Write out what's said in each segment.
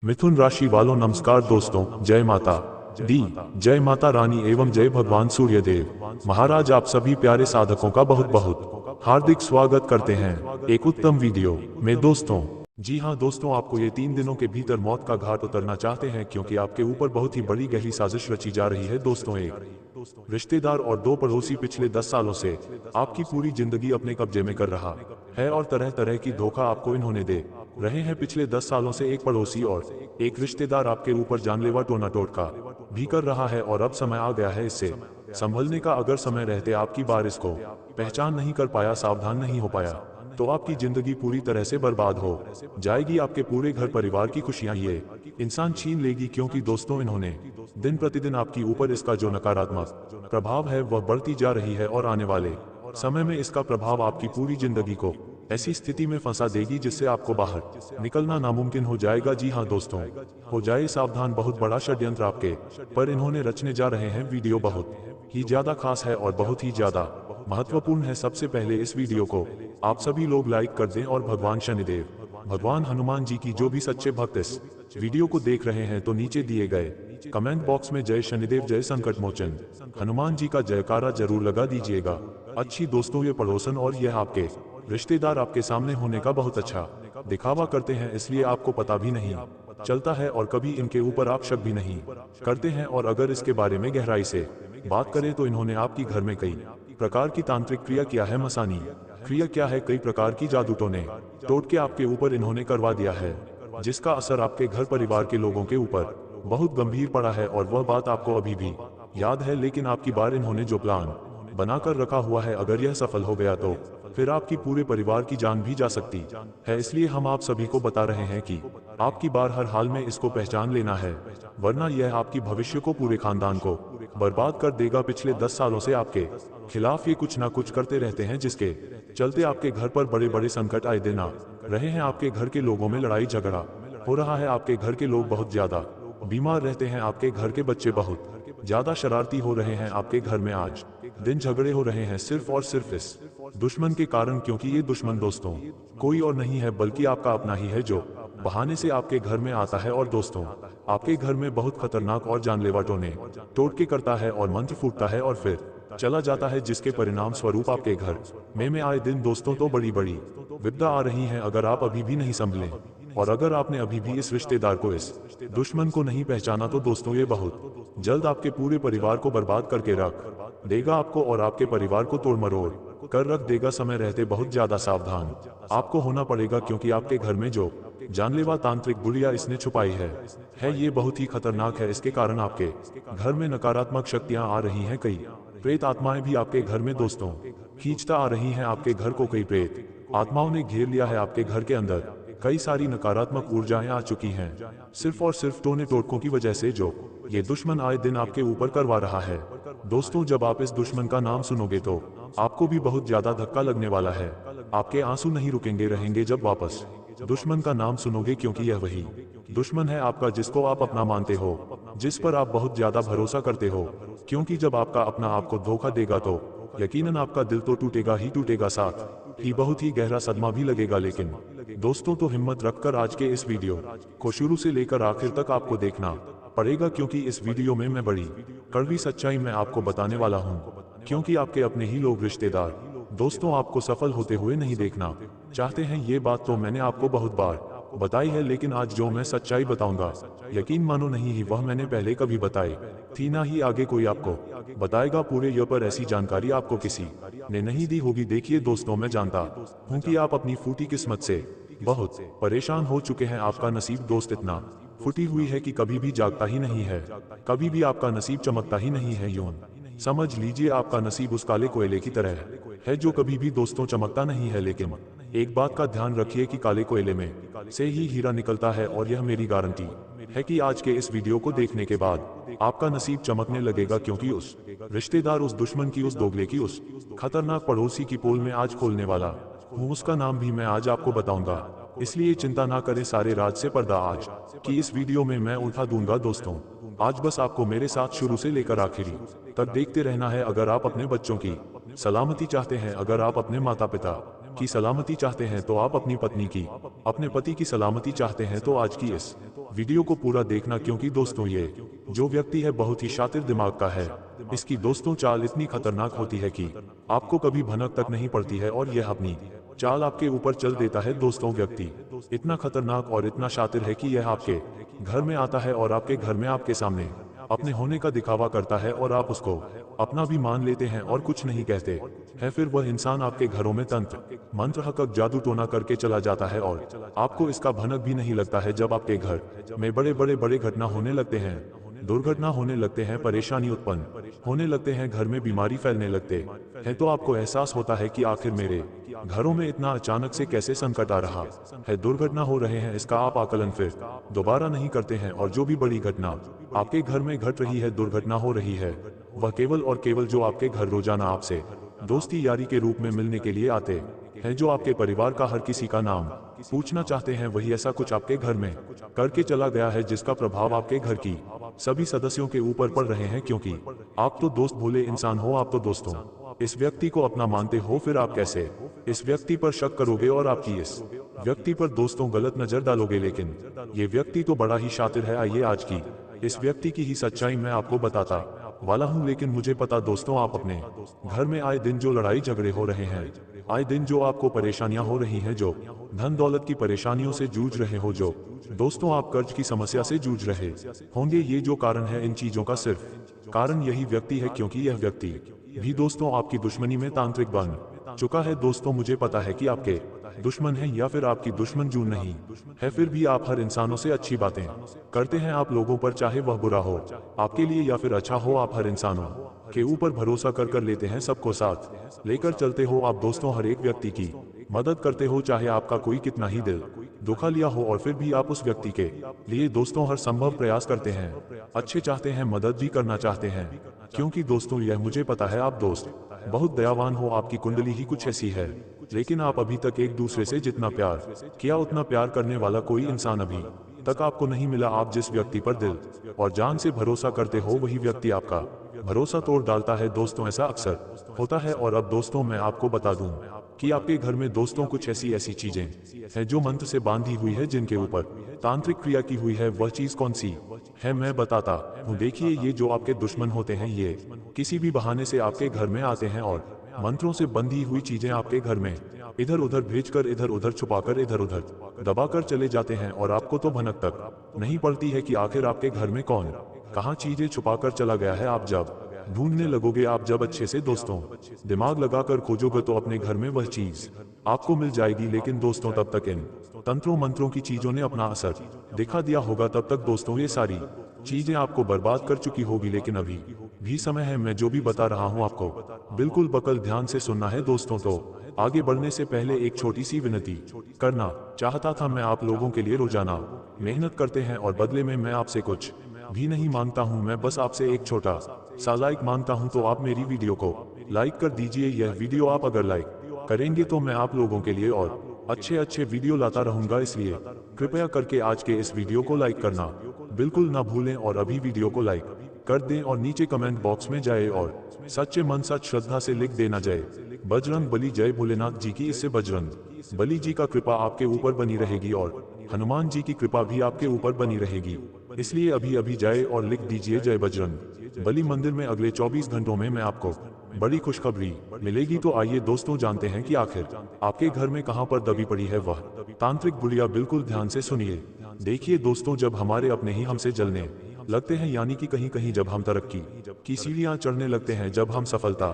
मिथुन राशि वालों नमस्कार दोस्तों, जय माता दी, जय माता रानी एवं जय भगवान सूर्यदेव महाराज। आप सभी प्यारे साधकों का बहुत बहुत हार्दिक स्वागत करते हैं एक उत्तम वीडियो में दोस्तों। जी हाँ दोस्तों, आपको ये 3 दिनों के भीतर मौत का घाट उतरना चाहते हैं क्योंकि आपके ऊपर बहुत ही बड़ी गहरी साजिश रची जा रही है दोस्तों। एक रिश्तेदार और 2 पड़ोसी पिछले 10 सालों से आपकी पूरी जिंदगी अपने कब्जे में कर रहा है और तरह तरह की धोखा आपको इन्होंने दे रहे हैं। पिछले 10 सालों से एक पड़ोसी और एक रिश्तेदार आपके ऊपर जानलेवा टोना टोटका भी कर रहा है और अब समय आ गया है इससे संभलने का। अगर समय रहते आपकी बार इसको पहचान नहीं कर पाया, सावधान नहीं हो पाया, तो आपकी जिंदगी पूरी तरह से बर्बाद हो जाएगी। आपके पूरे घर परिवार की खुशियां ये इंसान छीन लेगी क्योंकि दोस्तों इन्होंने दिन प्रतिदिन आपकी ऊपर इसका जो नकारात्मक प्रभाव है वह बढ़ती जा रही है और आने वाले समय में इसका प्रभाव आपकी पूरी जिंदगी को ऐसी स्थिति में फंसा देगी जिससे आपको बाहर निकलना नामुमकिन हो जाएगा। जी हाँ दोस्तों, हो जाए सावधान, बहुत बड़ा षड्यंत्र आपके पर इन्होंने रचने जा रहे हैं। वीडियो बहुत ही ज्यादा खास है और बहुत ही ज्यादा महत्वपूर्ण है। सबसे पहले इस वीडियो को आप सभी लोग लाइक कर दें और भगवान शनिदेव, भगवान हनुमान जी की जो भी सच्चे भक्त इस वीडियो को देख रहे हैं तो नीचे दिए गए कमेंट बॉक्स में जय शनिदेव, जय संकट मोचन हनुमान जी का जयकारा जरूर लगा दीजिएगा। अच्छी दोस्तों, ये पड़ोसन और यह आपके रिश्तेदार आपके सामने होने का बहुत अच्छा दिखावा करते हैं, इसलिए आपको पता भी नहीं चलता है और कभी इनके ऊपर आप शक भी नहीं करते हैं। और अगर इसके बारे में गहराई से बात करें तो इन्होंने आपकी घर में कई प्रकार की तांत्रिक क्रिया किया है। मसानी क्रिया क्या है? कई प्रकार की जादू टोने टोटके आपके ऊपर इन्होंने करवा दिया है जिसका असर आपके घर परिवार के लोगों के ऊपर बहुत गंभीर पड़ा है और वह बात आपको अभी भी याद है। लेकिन आपकी बार इन्होंने जो प्लान बनाकर रखा हुआ है, अगर यह सफल हो गया तो फिर आपकी पूरे परिवार की जान भी जा सकती है। इसलिए हम आप सभी को बता रहे हैं कि आपकी बार हर हाल में इसको पहचान लेना है, वरना यह आपकी भविष्य को, पूरे खानदान को बर्बाद कर देगा। पिछले 10 सालों से आपके खिलाफ ये कुछ ना कुछ करते रहते हैं जिसके चलते आपके घर पर बड़े बड़े संकट आए दिन आ रहे हैं। आपके घर के लोगों में लड़ाई झगड़ा हो रहा है, आपके घर के लोग बहुत ज्यादा बीमार रहते हैं, आपके घर के बच्चे बहुत ज्यादा शरारती हो रहे हैं, आपके घर में आज दिन झगड़े हो रहे हैं सिर्फ और सिर्फ इस दुश्मन के कारण। क्योंकि ये दुश्मन दोस्तों कोई और नहीं है बल्कि आपका अपना ही है जो बहाने से आपके घर में आता है और दोस्तों आपके घर में बहुत खतरनाक और जानलेवा टोने टोटके करता है और मंत्र फूटता है और फिर चला जाता है, जिसके परिणाम स्वरूप आपके घर में आए दिन दोस्तों तो बड़ी बड़ी विपदा आ रही है। अगर आप अभी भी नहीं संभले और अगर आपने अभी भी इस रिश्तेदार को, इस दुश्मन को नहीं पहचाना तो दोस्तों ये बहुत जल्द आपके पूरे परिवार को बर्बाद करके रख देगा। आपको और आपके परिवार को तोड़ मरोड़ कर रख देगा। समय रहते बहुत ज्यादा सावधान आपको होना पड़ेगा क्योंकि आपके घर में जो जानलेवा तांत्रिक बुढ़िया इसने छुपाई है ये बहुत ही खतरनाक है। इसके कारण आपके घर में नकारात्मक शक्तियां आ रही हैं। कई प्रेत आत्माएं भी आपके घर में दोस्तों खींचता आ रही हैं। आपके घर को कई प्रेत आत्माओं ने घेर लिया है। आपके घर के अंदर कई सारी नकारात्मक ऊर्जाएं आ चुकी हैं सिर्फ और सिर्फ टोने टोटकों की वजह से जो ये दुश्मन आए दिन आपके ऊपर करवा रहा है। दोस्तों, जब आप इस दुश्मन का नाम सुनोगे तो आपको भी बहुत ज्यादा धक्का लगने वाला है। आपके आंसू नहीं रुकेंगे रहेंगे जब वापस दुश्मन का नाम सुनोगे, क्योंकि यह वही दुश्मन है आपका जिसको आप अपना मानते हो, जिस पर आप बहुत ज्यादा भरोसा करते हो। क्योंकि जब आपका अपना आपको धोखा देगा तो यकीनन आपका दिल तो टूटेगा ही टूटेगा, साथ ही बहुत ही गहरा सदमा भी लगेगा। लेकिन दोस्तों, तो हिम्मत रखकर आज के इस वीडियो को शुरू से लेकर आखिर तक आपको देखना पड़ेगा क्योंकि इस वीडियो में मैं बड़ी कड़वी सच्चाई मैं आपको बताने वाला हूँ। क्योंकि आपके अपने ही लोग, रिश्तेदार, दोस्तों आपको सफल होते हुए नहीं देखना चाहते हैं। ये बात तो मैंने आपको बहुत बार बताई है, लेकिन आज जो मैं सच्चाई बताऊंगा यकीन मानो नहीं ही वह मैंने पहले कभी बताई थी, ना ही आगे कोई आपको बताएगा। पूरे ये पर ऐसी जानकारी आपको किसी ने नहीं दी होगी। देखिए दोस्तों, मैं जानता हूँ कि आप अपनी फूटी किस्मत से बहुत परेशान हो चुके हैं। आपका नसीब दोस्त इतना फूटी हुई है कि कभी भी जागता ही नहीं है, कभी भी आपका नसीब चमकता ही नहीं है। यूं समझ लीजिए आपका नसीब उस काले कोयले की तरह है जो कभी भी दोस्तों चमकता नहीं है। लेकिन एक बात का ध्यान रखिए कि काले कोयले में से ही हीरा निकलता है और यह मेरी गारंटी है कि आज के इस वीडियो को देखने के बाद आपका नसीब चमकने लगेगा। क्योंकि उस रिश्तेदार, उस दुश्मन की, उस दोगले की, उस खतरनाक पड़ोसी की पोल में आज खोलने वाला हूँ, उसका नाम भी मैं आज आपको बताऊंगा। इसलिए चिंता ना करें, सारे राज से पर्दा आज की इस वीडियो में मैं उठा दूंगा। दोस्तों, आज बस आपको मेरे साथ शुरू से लेकर आखिरी तक देखते रहना है। अगर आप अपने बच्चों की सलामती चाहते हैं, अगर आप अपने माता पिता की सलामती चाहते हैं, तो आप अपनी पत्नी की, अपने पति की सलामती चाहते हैं, तो आज की इस वीडियो को पूरा देखना, क्योंकि दोस्तों ये जो व्यक्ति है बहुत ही शातिर दिमाग का है। इसकी दोस्तों चाल इतनी खतरनाक होती है कि आपको कभी भनक तक नहीं पड़ती है और यह अपनी चाल आपके ऊपर चल देता है। दोस्तों व्यक्ति इतना खतरनाक और इतना शातिर है कि यह आपके घर में आता है और आपके घर में आपके सामने अपने होने का दिखावा करता है और आप उसको अपना भी मान लेते हैं और कुछ नहीं कहते हैं। फिर वह इंसान आपके घरों में तंत्र मंत्र हकक जादू टोना करके चला जाता है और आपको इसका भनक भी नहीं लगता है। जब आपके घर में बड़े घटना होने लगते हैं, दुर्घटना होने लगते हैं, परेशानी उत्पन्न होने लगते हैं, घर में बीमारी फैलने लगते हैं, तो आपको एहसास होता है कि आखिर मेरे घरों में इतना अचानक से कैसे संकट आ रहा है, दुर्घटना हो रहे हैं। इसका आप आकलन फिर दोबारा नहीं करते हैं और जो भी बड़ी घटना आपके घर में घट रही है, दुर्घटना हो रही है, वह केवल और केवल जो आपके घर रोजाना आपसे दोस्ती यारी के रूप में मिलने के लिए आते हैं, जो आपके परिवार का हर किसी का नाम पूछना चाहते हैं, वही ऐसा कुछ आपके घर में करके चला गया है जिसका प्रभाव आपके घर की सभी सदस्यों के ऊपर पड़ रहे हैं। क्योंकि आप तो दोस्त भोले इंसान हो, आप तो दोस्तों इस व्यक्ति को अपना मानते हो, फिर आप कैसे इस व्यक्ति पर शक करोगे और आपकी इस व्यक्ति पर दोस्तों गलत नजर डालोगे। लेकिन ये व्यक्ति तो बड़ा ही शातिर है। आइए आज की इस व्यक्ति की ही सच्चाई मैं आपको बताता वाला हूँ। लेकिन मुझे पता दोस्तों, आप अपने घर में आए दिन जो लड़ाई झगड़े हो रहे हैं, आए दिन जो आपको परेशानियां हो रही हैं, जो धन दौलत की परेशानियों से जूझ रहे हो, जो दोस्तों आप कर्ज की समस्या से जूझ रहे होंगे, ये जो कारण है, इन चीजों का सिर्फ कारण यही व्यक्ति है। क्योंकि यह व्यक्ति भी दोस्तों आपकी दुश्मनी में तांत्रिक बन चुका है। दोस्तों मुझे पता है कि आपके दुश्मन है या फिर आपकी दुश्मन जून नहीं है, फिर भी आप हर इंसानों से अच्छी बातें करते हैं। आप लोगों पर, चाहे वह बुरा हो आपके लिए या फिर अच्छा हो, आप हर इंसानों के ऊपर भरोसा कर लेते हैं, सबको साथ लेकर चलते हो। आप दोस्तों हर एक व्यक्ति की मदद करते हो, चाहे आपका कोई कितना ही दिल दुखा लिया हो, और फिर भी आप उस व्यक्ति के लिए दोस्तों हर संभव प्रयास करते हैं, अच्छे चाहते हैं, मदद भी करना चाहते हैं। क्योंकि दोस्तों यह मुझे पता है, आप दोस्त बहुत दयावान हो, आपकी कुंडली ही कुछ ऐसी है। लेकिन आप अभी तक एक दूसरे से जितना प्यार किया, उतना प्यार करने वाला कोई इंसान अभी तक आपको नहीं मिला। आप जिस व्यक्ति पर दिल और जान से भरोसा करते हो, वही व्यक्ति आपका भरोसा तोड़ डालता है। दोस्तों ऐसा अक्सर होता है। और अब दोस्तों मैं आपको बता दूं कि आपके घर में दोस्तों कुछ ऐसी चीजें हैं जो मंत्र से बांधी हुई है, जिनके ऊपर तांत्रिक क्रिया की हुई है। वह चीज कौन सी है मैं बताता हूँ। देखिए, ये जो आपके दुश्मन होते हैं, ये किसी भी बहाने से आपके घर में आते हैं और मंत्रों से बंधी हुई चीजें आपके घर में इधर उधर भेजकर, इधर उधर छुपाकर, इधर उधर दबाकर चले जाते हैं। और आपको तो भनक तक नहीं पड़ती है कि आखिर आपके घर में कौन कहाँ चीजें छुपाकर चला गया है। आप जब ढूंढने लगोगे, आप जब अच्छे से दोस्तों दिमाग लगाकर खोजोगे, तो अपने घर में वह चीज आपको मिल जाएगी। लेकिन दोस्तों तब तक इन तंत्रों मंत्रों की चीजों ने अपना असर दिखा दिया होगा, तब तक दोस्तों ये सारी चीजें आपको बर्बाद कर चुकी होगी। लेकिन अभी भी समय है, मैं जो भी बता रहा हूँ आपको बिल्कुल बकल ध्यान से सुनना है। दोस्तों तो आगे बढ़ने से पहले एक छोटी सी विनती करना चाहता था। मैं आप लोगों के लिए रोजाना मेहनत करते हैं और बदले में मैं आपसे कुछ भी नहीं मांगता हूं। मैं बस आपसे एक छोटा सा लाइक मांगता हूं। तो आप मेरी वीडियो को लाइक कर दीजिए। यह वीडियो आप अगर लाइक करेंगे तो मैं आप लोगों के लिए और अच्छे वीडियो लाता रहूंगा। इसलिए कृपया करके आज के इस वीडियो को लाइक करना बिल्कुल ना भूलें। और अभी वीडियो को लाइक कर दें और नीचे कमेंट बॉक्स में जाए और सच्चे मन सच श्रद्धा से लिख देना, जय बजरंग बली, जय भोलेनाथ जी की। इससे बजरंग बली जी का कृपा आपके ऊपर बनी रहेगी और हनुमान जी की कृपा भी आपके ऊपर बनी रहेगी। इसलिए अभी जाए और लिख दीजिए, जय बजरंग बली। मंदिर में अगले 24 घंटों में मैं आपको बड़ी खुशखबरी मिलेगी। तो आइए दोस्तों जानते हैं कि आखिर आपके घर में कहां पर दबी पड़ी है वह तांत्रिक गुड़िया। बिल्कुल ध्यान से सुनिए। देखिए दोस्तों, जब हमारे अपने ही हमसे जलने लगते हैं, यानी कि कहीं कहीं जब हम तरक्की की सीढ़ियां चढ़ने लगते हैं, जब हम सफलता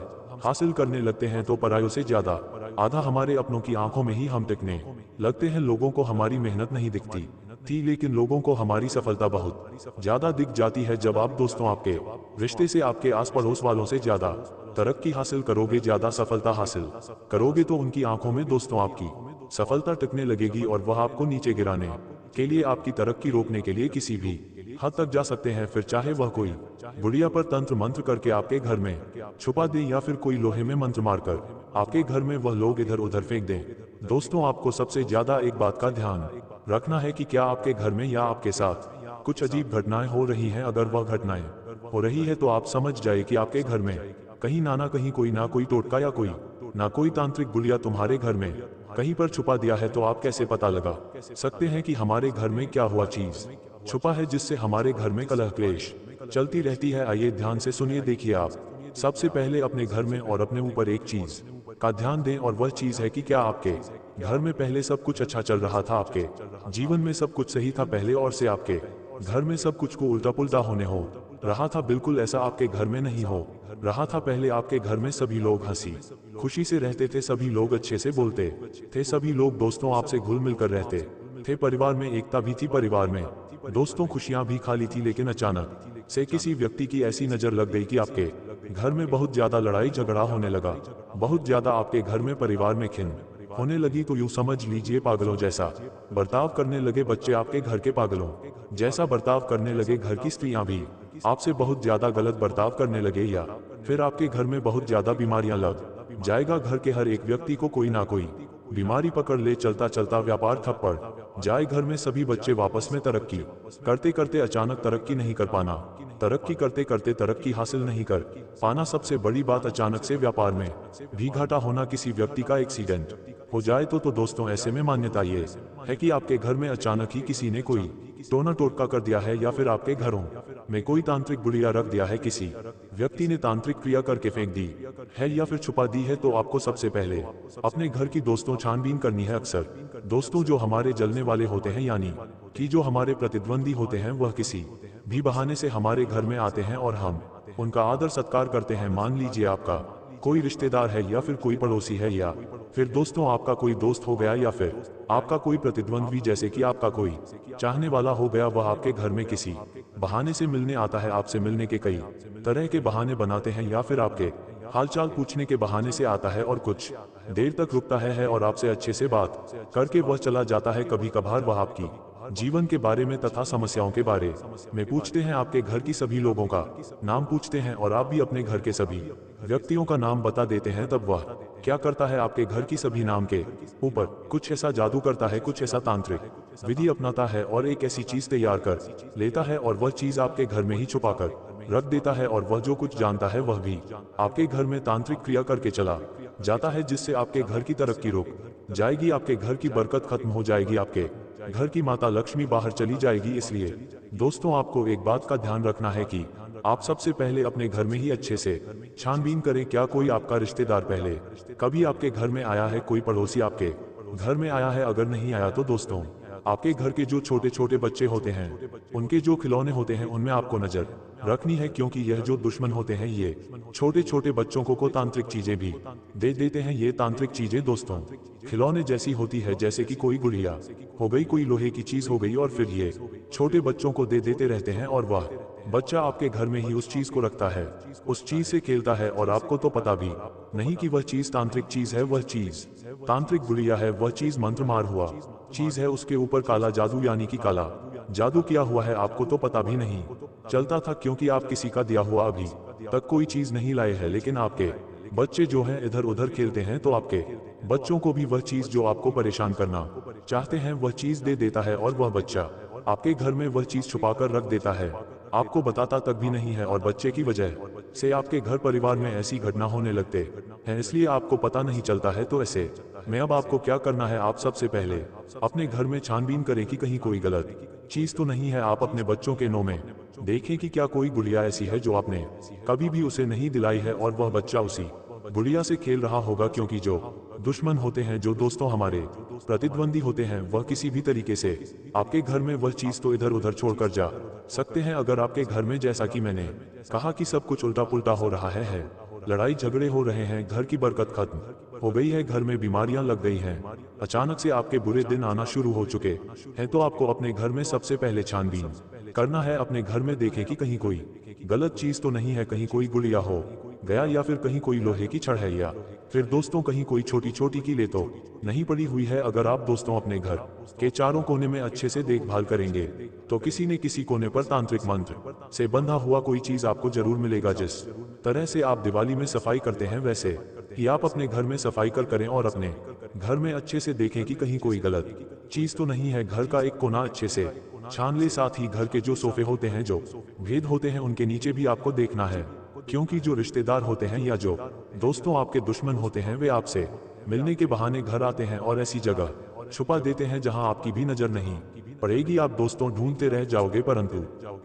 हासिल करने लगते हैं, तो परायों से ज्यादा आधा हमारे अपनों की आंखों में ही हम टिकने लगते हैं। लोगों को हमारी मेहनत नहीं दिखती थी, लेकिन लोगों को हमारी सफलता बहुत ज्यादा दिख जाती है। जब आप दोस्तों आपके रिश्ते से, आपके आस पड़ोस वालों से ज्यादा तरक्की हासिल करोगे, ज्यादा सफलता हासिल करोगे, तो उनकी आंखों में दोस्तों आपकी सफलता टिकने लगेगी और वह आपको नीचे गिराने के लिए, आपकी तरक्की रोकने के लिए किसी भी हद तक जा सकते हैं। फिर चाहे वह कोई गुड़िया पर तंत्र मंत्र करके आपके घर में छुपा दे, या फिर कोई लोहे में मंत्र मारकर आपके घर में वह लोग इधर उधर फेंक दें। दोस्तों आपको सबसे ज्यादा एक बात का ध्यान रखना है कि क्या आपके घर में या आपके साथ कुछ अजीब घटनाएं हो रही हैं। अगर वह घटनाएं हो रही है तो आप समझ जाए कि आपके घर में कहीं ना कहीं कोई ना कोई टोटका या कोई ना कोई तांत्रिक गुड़िया तुम्हारे घर में कहीं पर छुपा दिया है। तो आप कैसे पता लगा सकते हैं कि हमारे घर में क्या हुआ चीज छुपा है जिससे हमारे घर में कलह क्लेश चलती रहती है। आइए ध्यान से सुनिए, देखिए आप। सबसे पहले अपने घर में और अपने ऊपर एक चीज का ध्यान दें, और वह चीज है कि क्या आपके घर में पहले सब कुछ अच्छा चल रहा था, आपके जीवन में सब कुछ सही था पहले, और से आपके घर में सब कुछ को उल्टा पुल्टा होने हो रहा था। बिल्कुल ऐसा आपके घर में नहीं हो रहा था। पहले आपके घर में सभी लोग हंसी खुशी से रहते थे, सभी लोग अच्छे से बोलते थे, सभी लोग दोस्तों आपसे घुल मिलकर रहते थे, परिवार में एकता भी थी, परिवार में दोस्तों खुशियां भी खाली थी। लेकिन अचानक से किसी व्यक्ति की ऐसी नजर लग गई कि आपके घर में बहुत ज्यादा लड़ाई झगड़ा होने लगा, बहुत ज्यादा आपके घर में परिवार में खिन होने लगी। तो यूं समझ लीजिए पागलों जैसा बर्ताव करने लगे बच्चे, आपके घर के पागलों जैसा बर्ताव करने लगे घर की स्त्रियां भी आपसे बहुत ज्यादा गलत बर्ताव करने लगे, या फिर आपके घर में बहुत ज्यादा बीमारियां लग जाएगा। घर के हर एक व्यक्ति को कोई ना कोई बीमारी पकड़ ले, चलता चलता व्यापार ठप पड़ जाए। घर में सभी बच्चे वापस में तरक्की करते करते अचानक तरक्की नहीं कर पाना, तरक्की करते करते तरक्की हासिल नहीं कर पाना। सबसे बड़ी बात, अचानक से व्यापार में भी घाटा होना, किसी व्यक्ति का एक्सीडेंट हो जाए तो दोस्तों ऐसे में मान्यता ये है कि आपके घर में अचानक ही किसी ने कोई टोना टोटका कर दिया है, या फिर आपके घरों में कोई तांत्रिक बुढ़िया रख दिया है, किसी व्यक्ति ने तांत्रिक क्रिया करके फेंक दी है या फिर छुपा दी है। तो आपको सबसे पहले अपने घर की दोस्तों छानबीन करनी है। अक्सर दोस्तों जो हमारे जलने वाले होते हैं, यानी कि जो हमारे प्रतिद्वंदी होते हैं, वह किसी भी बहाने से हमारे घर में आते हैं और हम उनका आदर सत्कार करते हैं। मान लीजिए आपका कोई रिश्तेदार है, या फिर कोई पड़ोसी है, या फिर दोस्तों आपका कोई दोस्त हो गया, या फिर आपका कोई प्रतिद्वंदी, जैसे कि आपका कोई चाहने वाला हो गया, वह आपके घर में किसी बहाने से मिलने आता है। आपसे मिलने के कई तरह के बहाने बनाते हैं, या फिर आपके हालचाल पूछने के बहाने से आता है और कुछ देर तक रुकता है और आपसे अच्छे से बात करके वह चला जाता है। कभी कभार वह आपकी जीवन के बारे में तथा समस्याओं के बारे में पूछते हैं, आपके घर की सभी लोगों का नाम पूछते हैं, और आप भी अपने घर के सभी व्यक्तियों का नाम बता देते हैं। तब वह क्या करता है, आपके घर की सभी नाम के ऊपर कुछ ऐसा जादू करता है, कुछ ऐसा तांत्रिक विधि अपनाता है, और एक ऐसी चीज तैयार कर लेता है, और वह चीज आपके घर में ही छुपा कर रख देता है। और वह जो कुछ जानता है वह भी आपके घर में तांत्रिक क्रिया करके चला जाता है, जिससे आपके घर की तरक्की रुक जाएगी, आपके घर की बरकत खत्म हो जाएगी, आपके घर की माता लक्ष्मी बाहर चली जाएगी। इसलिए दोस्तों आपको एक बात का ध्यान रखना है कि आप सबसे पहले अपने घर में ही अच्छे से छानबीन करें, क्या कोई आपका रिश्तेदार पहले कभी आपके घर में आया है, कोई पड़ोसी आपके घर में आया है। अगर नहीं आया तो दोस्तों आपके घर के जो छोटे छोटे बच्चे होते हैं, उनके जो खिलौने होते हैं, उनमें आपको नजर रखनी है, क्योंकि यह जो दुश्मन होते हैं, ये छोटे छोटे बच्चों को तांत्रिक चीजें भी दे देते हैं। ये तांत्रिक चीजें दोस्तों खिलौने जैसी होती है, जैसे कि कोई गुड़िया हो गई, कोई लोहे की चीज हो गई, और फिर ये छोटे बच्चों को दे देते रहते हैं, और वह बच्चा आपके घर में ही उस चीज को रखता है, उस चीज से खेलता है, और आपको तो पता भी नहीं कि वह चीज तांत्रिक चीज है, वह चीज तांत्रिक गुड़िया है, वह चीज मंत्र मार हुआ चीज है, उसके ऊपर काला जादू यानी कि काला जादू किया हुआ है, आपको तो पता भी नहीं चलता था, क्योंकि आप किसी का दिया हुआ अभी तक कोई चीज नहीं लाए हैं। लेकिन आपके बच्चे जो हैं इधर उधर खेलते हैं, तो आपके बच्चों को भी वह चीज जो आपको परेशान करना चाहते हैं, वह चीज दे देता है, और वह बच्चा आपके घर में वह चीज छुपाकर रख देता है, आपको बताता तक भी नहीं है, और बच्चे की वजह से आपके घर परिवार में ऐसी घटना होने लगते हैं, इसलिए आपको पता नहीं चलता है। तो ऐसे में अब आपको क्या करना है, आप सबसे पहले अपने घर में छानबीन करें कि कहीं कोई गलत चीज तो नहीं है। आप अपने बच्चों के नो में देखें कि क्या कोई गुड़िया ऐसी है जो आपने कभी भी उसे नहीं दिलाई है, और वह बच्चा उसी गुड़िया से खेल रहा होगा, क्योंकि जो दुश्मन होते हैं, जो दोस्तों हमारे प्रतिद्वंदी होते हैं, वह किसी भी तरीके से आपके घर में वह चीज तो इधर उधर छोड़कर जा सकते हैं। अगर आपके घर में, जैसा कि मैंने कहा, कि सब कुछ उल्टा पुल्टा हो रहा है, लड़ाई झगड़े हो रहे हैं, घर की बरकत खत्म हो गई है, घर में बीमारियां लग गई हैं, अचानक से आपके बुरे दिन आना शुरू हो चुके हैं, तो आपको अपने घर में सबसे पहले छानबीन करना है। अपने घर में देखें कि कहीं कोई गलत चीज तो नहीं है, कहीं कोई गुड़िया हो गया, या फिर कहीं कोई लोहे की छड़ है, या फिर दोस्तों कहीं कोई छोटी छोटी कीलें तो नहीं पड़ी हुई है। अगर आप दोस्तों अपने घर के चारों कोने में अच्छे से देखभाल करेंगे, तो किसी न किसी कोने पर तांत्रिक मंत्र से बंधा हुआ कोई चीज आपको जरूर मिलेगा। जिस तरह से आप दिवाली में सफाई करते हैं, वैसे ही आप अपने घर में सफाई करें, और अपने घर में अच्छे से देखें कि कहीं कोई गलत चीज तो नहीं है। घर का एक कोना अच्छे से छान ले, साथ ही घर के जो सोफे होते हैं, जो भेद होते हैं, उनके नीचे भी आपको देखना है, क्योंकि जो रिश्तेदार होते हैं या जो दोस्तों आपके दुश्मन होते हैं, वे आपसे मिलने के बहाने घर आते हैं और ऐसी जगह छुपा देते हैं जहां आपकी भी नजर नहीं पड़ेगी। आप दोस्तों ढूंढते रह जाओगे परंतु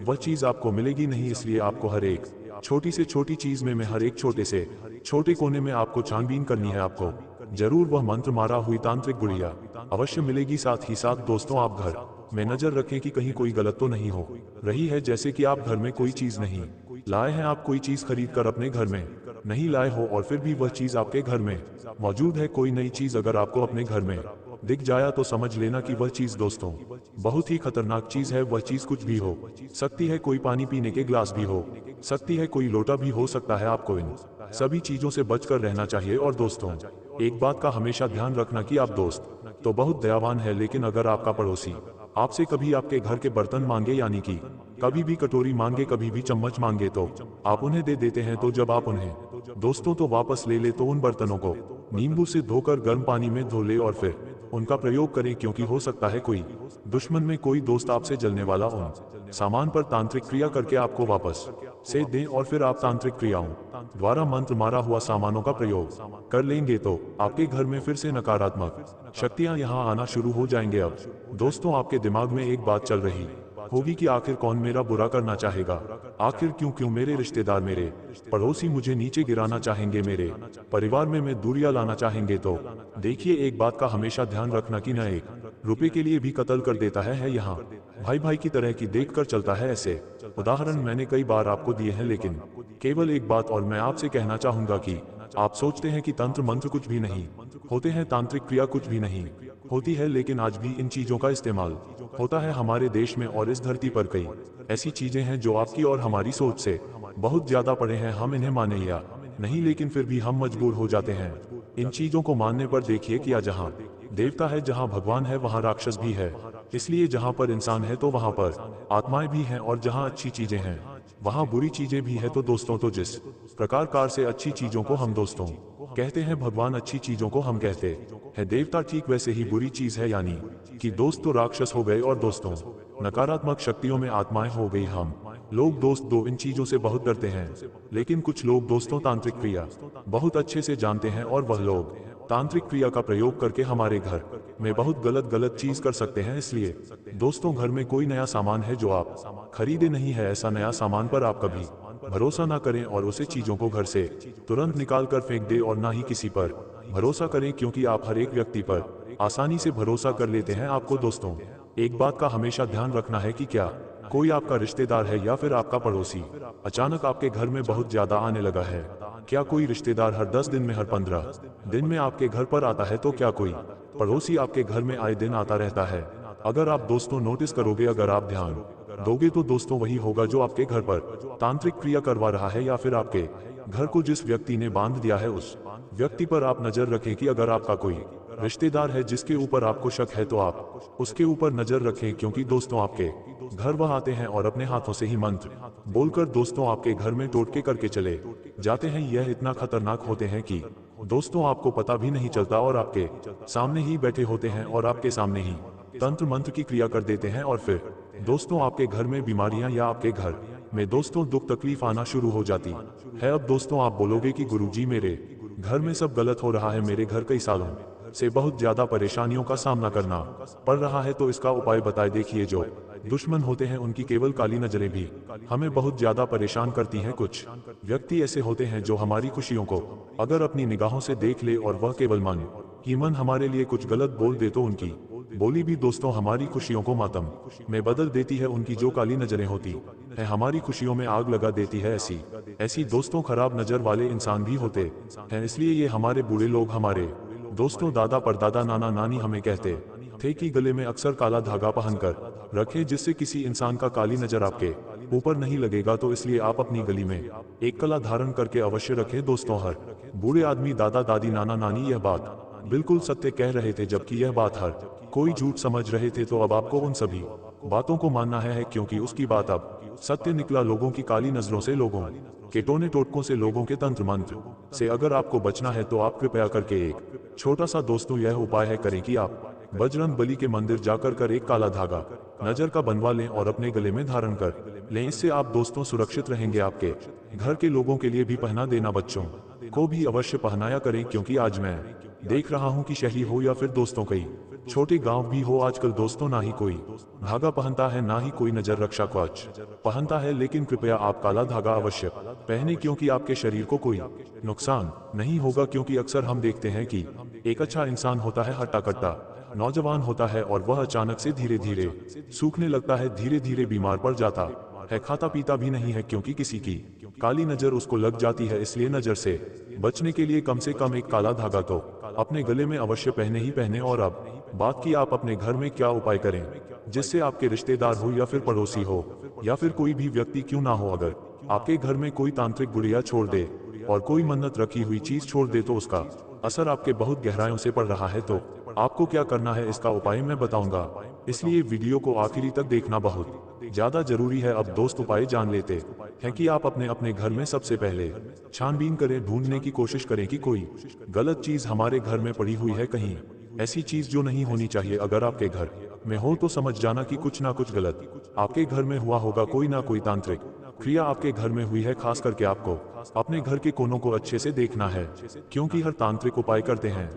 वह चीज आपको मिलेगी नहीं। इसलिए आपको हर एक छोटी से छोटी चीज में हर एक छोटे से छोटे कोने में आपको छानबीन करनी है। आपको जरूर वह मंत्र मारा हुई तांत्रिक गुड़िया अवश्य मिलेगी। साथ ही साथ दोस्तों आप घर में नजर रखें कि कहीं कोई गलत तो नहीं हो रही है। जैसे कि आप घर में कोई चीज नहीं लाए हैं, आप कोई चीज खरीद कर अपने घर में नहीं लाए हो और फिर भी वह चीज आपके घर में मौजूद है। कोई नई चीज अगर आपको अपने घर में दिख जाया तो समझ लेना कि वह चीज दोस्तों बहुत ही खतरनाक चीज है। वह चीज कुछ भी हो सकती है, कोई पानी पीने के ग्लास भी हो सकती है, कोई लोटा भी हो सकता है। आपको इन सभी चीजों से बचकर रहना चाहिए। और दोस्तों एक बात का हमेशा ध्यान रखना कि आप दोस्त तो बहुत दयावान है, लेकिन अगर आपका पड़ोसी आपसे कभी आपके घर के बर्तन मांगे, यानी कि कभी भी कटोरी मांगे, कभी भी चम्मच मांगे, तो आप उन्हें दे देते हैं। तो जब आप उन्हें दोस्तों तो वापस ले ले तो उन बर्तनों को नींबू से धोकर गर्म पानी में धो ले और फिर उनका प्रयोग करें, क्योंकि हो सकता है कोई दुश्मन में कोई दोस्त आपसे जलने वाला उन सामान पर तांत्रिक क्रिया करके आपको वापस से दें और फिर आप तांत्रिक क्रियाओं द्वारा मंत्र मारा हुआ सामानों का प्रयोग कर लेंगे तो आपके घर में फिर से नकारात्मक शक्तियां यहां आना शुरू हो जाएंगे। अब दोस्तों आपके दिमाग में एक बात चल रही होगी कि आखिर कौन मेरा बुरा करना चाहेगा, आखिर क्यों मेरे रिश्तेदार, मेरे पड़ोसी मुझे नीचे गिराना चाहेंगे, मेरे परिवार में मैं दूरियां लाना चाहेंगे। तो देखिए एक बात का हमेशा ध्यान रखना कि न एक रुपए के लिए भी कत्ल कर देता है यहाँ भाई भाई की तरह की देखकर चलता है। ऐसे उदाहरण मैंने कई बार आपको दिए हैं, लेकिन केवल एक बात और मैं आपसे कहना चाहूंगा कि आप सोचते हैं कि तंत्र मंत्र कुछ भी नहीं होते हैं, तांत्रिक क्रिया कुछ भी नहीं होती है, लेकिन आज भी इन चीजों का इस्तेमाल होता है हमारे देश में और इस धरती पर। कई ऐसी चीजें हैं जो आपकी और हमारी सोच से बहुत ज्यादा परे हैं। हम इन्हें माने या नहीं, लेकिन फिर भी हम मजबूर हो जाते हैं इन चीजों को मानने पर। देखिए कि जहाँ देवता है, जहाँ भगवान है, वहाँ राक्षस भी है। इसलिए जहाँ पर इंसान है तो वहाँ पर आत्माएं भी हैं, और जहाँ अच्छी चीजें हैं वहाँ बुरी चीजें भी है। तो दोस्तों तो जिस प्रकार से अच्छी चीजों को हम दोस्तों कहते हैं, भगवान अच्छी चीजों को हम कहते हैं देवता, ठीक वैसे ही बुरी चीज है, यानी कि दोस्त तो राक्षस हो गए और दोस्तों नकारात्मक शक्तियों में आत्माएं हो गई। हम लोग दोस्त दो इन चीजों से बहुत डरते हैं, लेकिन कुछ लोग दोस्तों तांत्रिक क्रिया बहुत अच्छे से जानते हैं और वह लोग तांत्रिक क्रिया का प्रयोग करके हमारे घर में बहुत गलत चीज कर सकते हैं। इसलिए दोस्तों घर में कोई नया सामान है जो आप खरीदे नहीं है, ऐसा नया सामान पर आप कभी भरोसा ना करें और उसे चीजों को घर से तुरंत निकाल कर फेंक दे, और ना ही किसी पर भरोसा करें, क्योंकि आप हर एक व्यक्ति पर आसानी से भरोसा कर लेते हैं। आपको दोस्तों एक बात का हमेशा ध्यान रखना है कि क्या कोई आपका रिश्तेदार है या फिर आपका पड़ोसी अचानक आपके घर में बहुत ज्यादा आने लगा है। क्या कोई रिश्तेदार हर 10 दिन में, हर 15 दिन में आपके घर पर आता है? तो क्या कोई पड़ोसी आपके घर में आए दिन आता रहता है? अगर आप दोस्तों नोटिस करोगे, अगर आप ध्यान दोगे, तो दोस्तों वही होगा जो आपके घर पर तांत्रिक क्रिया करवा रहा है, या फिर आपके घर को जिस व्यक्ति ने बांध दिया है उस व्यक्ति पर आप नजर रखें। कि अगर आपका कोई रिश्तेदार है जिसके ऊपर आपको शक है तो आप उसके ऊपर नजर रखें, क्योंकि दोस्तों आपके घर वह आते हैं और अपने हाथों से ही मंत्र बोलकर दोस्तों आपके घर में टोटके करके चले जाते हैं। यह इतना खतरनाक होते हैं कि दोस्तों आपको पता भी नहीं चलता, और आपके सामने ही बैठे होते हैं और आपके सामने ही तंत्र मंत्र की क्रिया कर देते हैं। और फिर दोस्तों आपके घर में बीमारियां या आपके घर में दोस्तों दुख तकलीफ आना शुरू हो जाती है। अब दोस्तों आप बोलोगे कि गुरुजी मेरे घर में सब गलत हो रहा है, मेरे घर कई सालों से बहुत ज्यादा परेशानियों का सामना करना पड़ रहा है, तो इसका उपाय बताए। देखिए जो दुश्मन होते हैं उनकी केवल काली नजरें भी हमें बहुत ज्यादा परेशान करती हैं। कुछ व्यक्ति ऐसे होते हैं जो हमारी खुशियों को अगर अपनी निगाहों से देख ले और वह केवल मन ही मन हमारे लिए कुछ गलत बोल दे तो उनकी बोली भी दोस्तों हमारी खुशियों को मातम में बदल देती है। उनकी जो काली नजरें होती है हमारी खुशियों में आग लगा देती है। ऐसी दोस्तों खराब नजर वाले इंसान भी होते हैं। इसलिए ये हमारे बूढ़े लोग, हमारे दोस्तों दादा परदादा नाना नानी हमें कहते थे कि गले में अक्सर काला धागा पहनकर रखें, जिससे किसी इंसान का काली नजर आपके ऊपर नहीं लगेगा। तो इसलिए आप अपनी गली में एक कला धारण करके अवश्य रखें। दोस्तों हर बूढ़े आदमी दादा दादी नाना नानी यह बात बिल्कुल सत्य कह रहे थे, जबकि यह बात हर कोई झूठ समझ रहे थे। तो अब आपको उन सभी बातों को मानना है, क्योंकि उसकी बात अब सत्य निकला। लोगों की काली नजरों से, लोगों के टोने टोटकों से, लोगों के तंत्र मंत्र से अगर आपको बचना है तो आप कृपया करके एक छोटा सा दोस्तों यह उपाय है करें कि आप बजरंग बली के मंदिर जाकर कर एक काला धागा नजर का बनवा लें और अपने गले में धारण कर लें। इससे आप दोस्तों सुरक्षित रहेंगे। आपके घर के लोगों के लिए भी पहना देना, बच्चों को भी अवश्य पहनाया करें, क्योंकि आज मैं देख रहा हूं कि शहरी हो या फिर दोस्तों कई छोटे गांव भी हो आजकल दोस्तों ना ही कोई धागा पहनता है ना ही कोई नजर रक्षा कवच पहनता है, लेकिन कृपया आप काला धागा अवश्य पहने क्योंकि आपके शरीर को कोई नुकसान नहीं होगा। क्योंकि अक्सर हम देखते हैं कि एक अच्छा इंसान होता है, हट्टा कट्टा नौजवान होता है और वह अचानक से धीरे धीरे सूखने लगता है, धीरे धीरे बीमार पड़ जाता है, खाता पीता भी नहीं है क्योंकि किसी की काली नजर उसको लग जाती है। इसलिए नजर से बचने के लिए कम से कम एक काला धागा तो अपने गले में अवश्य पहने ही पहने। और अब बात की आप अपने घर में क्या उपाय करें जिससे आपके रिश्तेदार हो या फिर पड़ोसी हो या फिर कोई भी व्यक्ति क्यों ना हो, अगर आपके घर में कोई तांत्रिक गुड़िया छोड़ दे और कोई मन्नत रखी हुई चीज छोड़ दे तो उसका असर आपके बहुत गहराइयों से पड़ रहा है, तो आपको क्या करना है इसका उपाय मैं बताऊंगा, इसलिए वीडियो को आखिरी तक देखना बहुत ज्यादा जरूरी है। अब दोस्त उपाय जान लेते हैं कि आप अपने अपने घर में सबसे पहले छानबीन करें, ढूंढने की कोशिश करें कि कोई गलत चीज हमारे घर में पड़ी हुई है, कहीं ऐसी चीज जो नहीं होनी चाहिए। अगर आपके घर में हो तो समझ जाना कि कुछ ना कुछ गलत आपके घर में हुआ होगा, कोई ना कोई तांत्रिक क्रिया आपके घर में हुई है। खास करके आपको अपने घर के कोनों को अच्छे से देखना है क्योंकि हर तांत्रिक उपाय करते हैं